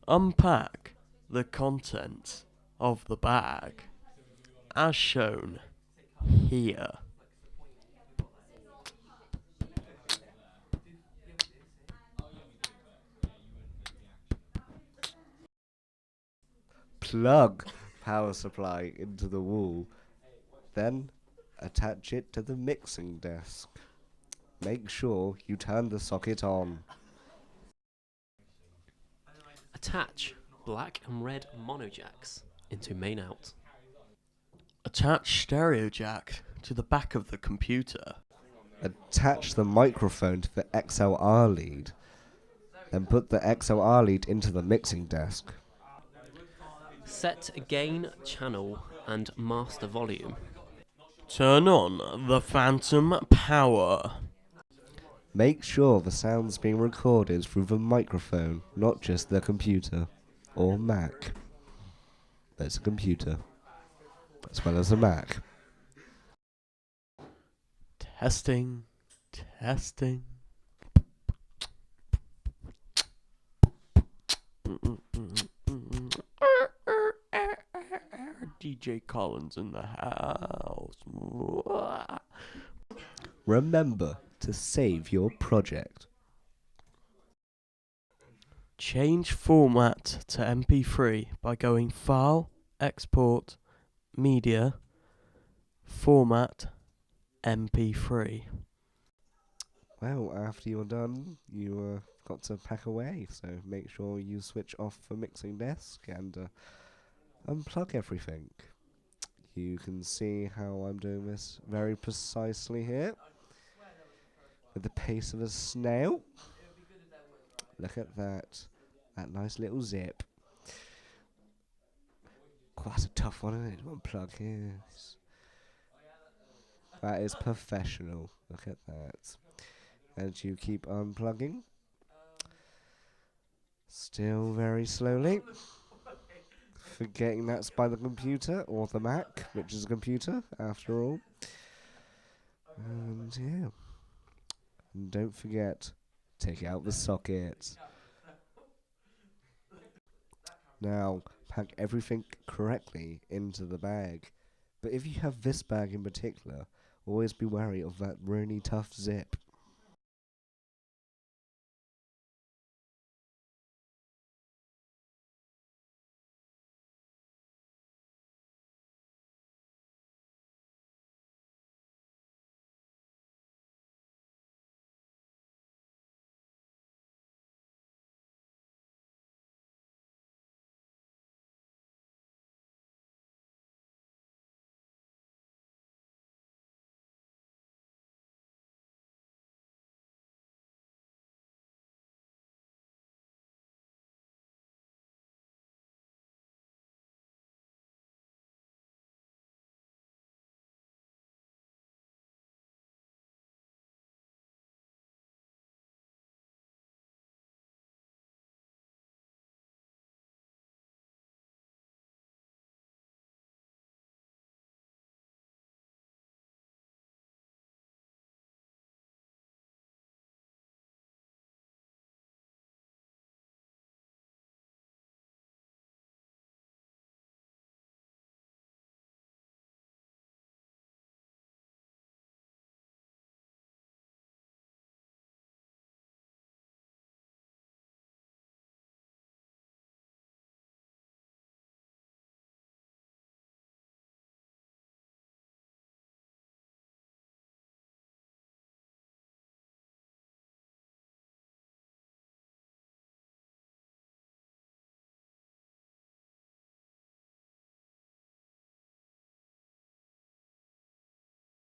Unpack the contents of the bag as shown here. Plug power supply into the wall, then attach it to the mixing desk. Make sure you turn the socket on. Attach black and red mono jacks into main out. Attach stereo jack to the back of the computer. Attach the microphone to the XLR lead, then put the XLR lead into the mixing desk. Set gain, channel and master volume. Turn on the phantom power. Make sure the sound's being recorded through the microphone, not just the computer or Mac. There's a computer as well as a Mac. Testing, testing. DJ Collins in the house. Remember to save your project. Change format to MP3 by going File, Export, Media, Format, MP3. Well, after you're done, you got to pack away, so make sure you switch off the mixing desk and unplug everything. You can see how I'm doing this very precisely here, with the pace of a snail. Look at that nice little zip. Quite a tough one, isn't it, to unplug? Yes. That is professional. Look at that. And you keep unplugging. Still very slowly. Forgetting that's by the computer, or the Mac, which is a computer, after all. And yeah. And don't forget, take out the socket. Now, pack everything correctly into the bag. But if you have this bag in particular, always be wary of that really tough zip.